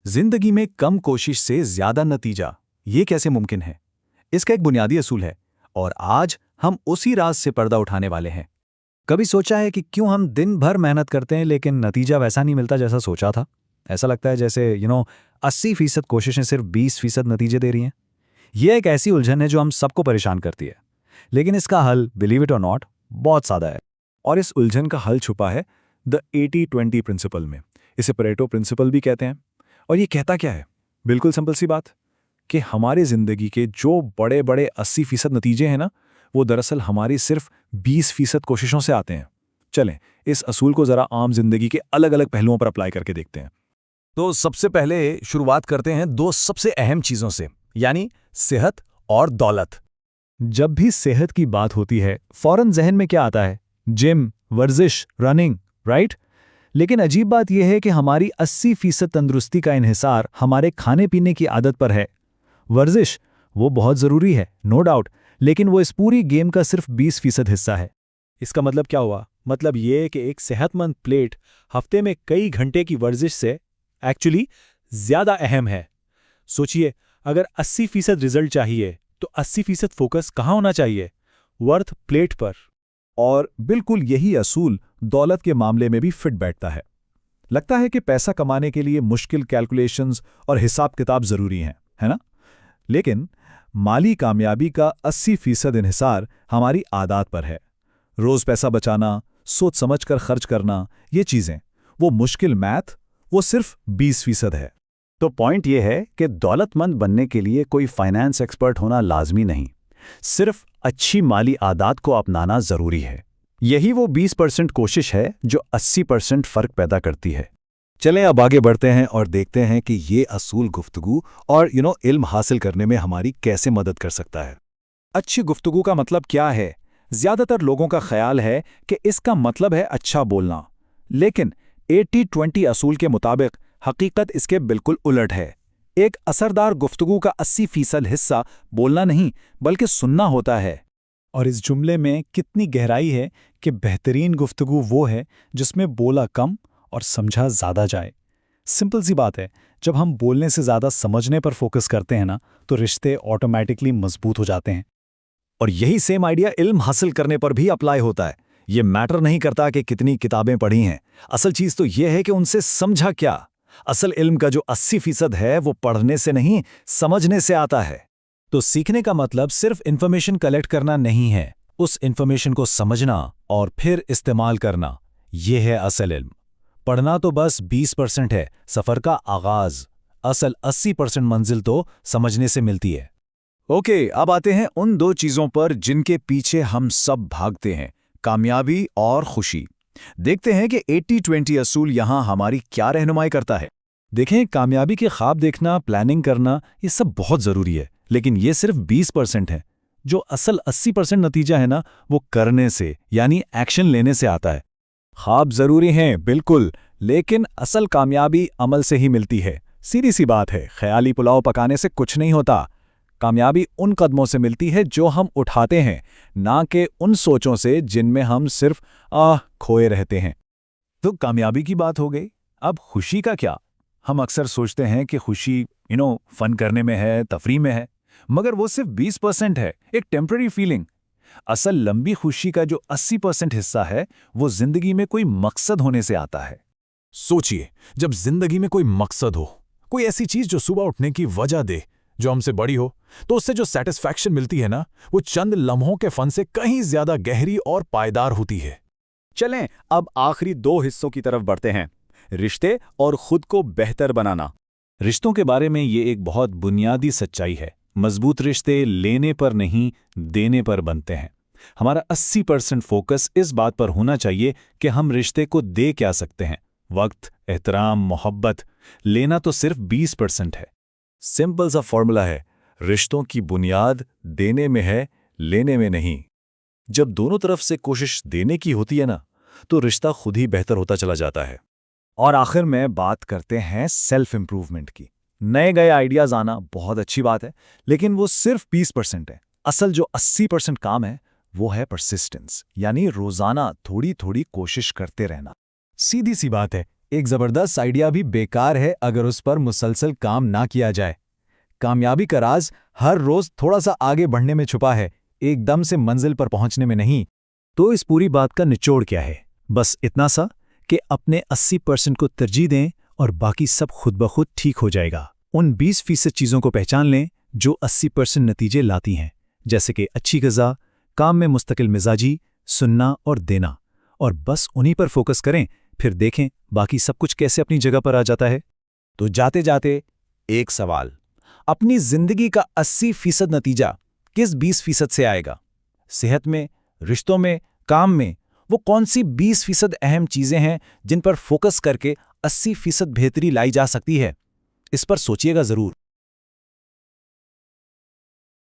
जिंदगी में कम कोशिश से ज्यादा नतीजा, ये कैसे मुमकिन है? इसका एक बुनियादी असूल है और आज हम उसी राज से पर्दा उठाने वाले हैं। कभी सोचा है कि क्यों हम दिन भर मेहनत करते हैं लेकिन नतीजा वैसा नहीं मिलता जैसा सोचा था? ऐसा लगता है जैसे 80% कोशिशें सिर्फ 20% नतीजे दे रही हैं। यह एक ऐसी उलझन है जो हम सबको परेशान करती है, लेकिन इसका हल, बिलीव इट और नॉट, बहुत सादा है। और इस उलझन का हल छुपा है द 80-20 प्रिंसिपल में। इसे परेटो प्रिंसिपल भी कहते हैं। और ये कहता क्या है? बिल्कुल सिंपल सी बात कि हमारे जिंदगी के जो बड़े बड़े 80% नतीजे हैं ना, वो दरअसल हमारी सिर्फ 20% कोशिशों से आते हैं। चलें इस असूल को जरा आम जिंदगी के अलग अलग पहलुओं पर अप्लाई करके देखते हैं। तो सबसे पहले शुरुआत करते हैं दो सबसे अहम चीजों से, यानी सेहत और दौलत। जब भी सेहत की बात होती है, फौरन जहन में क्या आता है? जिम, वर्जिश, रनिंग, राइट? लेकिन अजीब बात यह है कि हमारी 80% तंदुरुस्ती का इन्हिसार हमारे खाने पीने की आदत पर है। वर्जिश, वो बहुत ज़रूरी है, नो डाउट, लेकिन वो इस पूरी गेम का सिर्फ 20% हिस्सा है। इसका मतलब क्या हुआ? मतलब ये कि एक सेहतमंद प्लेट हफ्ते में कई घंटे की वर्जिश से एक्चुअली ज़्यादा अहम है। सोचिए, अगर 80% रिजल्ट चाहिए तो 80% फोकस कहाँ होना चाहिए? वर्थ प्लेट पर। और बिल्कुल यही असूल दौलत के मामले में भी फिट बैठता है। लगता है कि पैसा कमाने के लिए मुश्किल कैलकुलेशंस और हिसाब किताब जरूरी हैं, है ना? लेकिन माली कामयाबी का 80% इन्हिसार हमारी आदत पर है। रोज पैसा बचाना, सोच समझ कर खर्च करना, ये चीजें, वो मुश्किल मैथ, वो सिर्फ 20% है। तो पॉइंट ये है कि दौलतमंद बनने के लिए कोई फाइनेंस एक्सपर्ट होना लाजमी नहीं, सिर्फ अच्छी माली आदत को अपनाना जरूरी है। यही वो 20% कोशिश है जो 80% फर्क पैदा करती है। चलें अब आगे बढ़ते हैं और देखते हैं कि ये असूल गुफ्तगू और इल्म हासिल करने में हमारी कैसे मदद कर सकता है। अच्छी गुफ्तगू का मतलब क्या है? ज्यादातर लोगों का ख्याल है कि इसका मतलब है अच्छा बोलना, लेकिन 80-20 असूल के मुताबिक हकीकत इसके बिल्कुल उलट है। एक असरदार गुफ्तगू का 80% हिस्सा बोलना नहीं बल्कि सुनना होता है। और इस जुमले में कितनी गहराई है कि बेहतरीन गुफ्तगू वो है जिसमें बोला कम और समझा ज़्यादा जाए। सिंपल सी बात है, जब हम बोलने से ज़्यादा समझने पर फोकस करते हैं ना, तो रिश्ते ऑटोमेटिकली मजबूत हो जाते हैं। और यही सेम आइडिया इल्म हासिल करने पर भी अप्लाई होता है। ये मैटर नहीं करता कि कितनी किताबें पढ़ी हैं, असल चीज़ तो ये है कि उनसे समझा क्या। असल इल्म का जो 80% है वो पढ़ने से नहीं, समझने से आता है। तो सीखने का मतलब सिर्फ इन्फॉर्मेशन कलेक्ट करना नहीं है, उस इन्फॉर्मेशन को समझना और फिर इस्तेमाल करना, ये है असल इल्म। पढ़ना तो बस 20% है, सफ़र का आगाज। असल 80% मंजिल तो समझने से मिलती है। ओके, अब आते हैं उन दो चीज़ों पर जिनके पीछे हम सब भागते हैं, कामयाबी और खुशी। देखते हैं कि 80-20 असूल यहाँ हमारी क्या रहनुमाई करता है। देखें, कामयाबी के ख्वाब देखना, प्लानिंग करना, ये सब बहुत ज़रूरी है, लेकिन ये सिर्फ 20% है। जो असल 80% नतीजा है ना, वो करने से, यानी एक्शन लेने से आता है। ख्वाब ज़रूरी हैं, बिल्कुल, लेकिन असल कामयाबी अमल से ही मिलती है। सीधी सी बात है, ख्याली पुलाव पकाने से कुछ नहीं होता। कामयाबी उन कदमों से मिलती है जो हम उठाते हैं, ना कि उन सोचों से जिनमें हम सिर्फ खोए रहते हैं। तो कामयाबी की बात हो गई, अब खुशी का क्या? हम अक्सर सोचते हैं कि खुशी फन करने में है, तफरीह में है, मगर वो सिर्फ 20% है, एक टेम्पररी फीलिंग। असल लंबी खुशी का जो 80% हिस्सा है, वो जिंदगी में कोई मकसद होने से आता है। सोचिए, जब जिंदगी में कोई मकसद हो, कोई ऐसी चीज जो सुबह उठने की वजह दे, जो हमसे बड़ी हो, तो उससे जो सेटिस्फैक्शन मिलती है ना, वो चंद लम्हों के फन से कहीं ज्यादा गहरी और पायदार होती है। चलें अब आखिरी दो हिस्सों की तरफ बढ़ते हैं, रिश्ते और खुद को बेहतर बनाना। रिश्तों के बारे में ये एक बहुत बुनियादी सच्चाई है। मजबूत रिश्ते लेने पर नहीं, देने पर बनते हैं। हमारा 80% फोकस इस बात पर होना चाहिए कि हम रिश्ते को दे क्या सकते हैं। वक्त, एहतराम, मोहब्बत। लेना तो सिर्फ 20% है। सिंपल सा फॉर्मूला है, रिश्तों की बुनियाद देने में है, लेने में नहीं। जब दोनों तरफ से कोशिश देने की होती है ना, तो रिश्ता खुद ही बेहतर होता चला जाता है। और आखिर में बात करते हैं सेल्फ इंप्रूवमेंट की। नए गए आइडियाज आना बहुत अच्छी बात है, लेकिन वो सिर्फ 20% है। असल जो 80% काम है वो है परसिस्टेंस, यानी रोजाना थोड़ी थोड़ी कोशिश करते रहना। सीधी सी बात है, एक ज़बरदस्त आइडिया भी बेकार है अगर उस पर मुसलसल काम ना किया जाए। कामयाबी का राज हर रोज थोड़ा सा आगे बढ़ने में छुपा है, एकदम से मंजिल पर पहुंचने में नहीं। तो इस पूरी बात का निचोड़ क्या है? बस इतना सा कि अपने 80% को तरजीह दें और बाकी सब खुद ब खुद ठीक हो जाएगा। उन 20% चीज़ों को पहचान लें जो 80% नतीजे लाती हैं, जैसे कि अच्छी ग़िज़ा, काम में मुस्तकिल मिजाजी, सुनना और देना, और बस उन्हीं पर फोकस करें, फिर देखें बाकी सब कुछ कैसे अपनी जगह पर आ जाता है। तो जाते जाते एक सवाल, अपनी जिंदगी का 80% नतीजा किस 20% से आएगा? सेहत में, रिश्तों में, काम में वो कौन सी 20% अहम चीजें हैं जिन पर फोकस करके 80% बेहतरी लाई जा सकती है? इस पर सोचिएगा जरूर।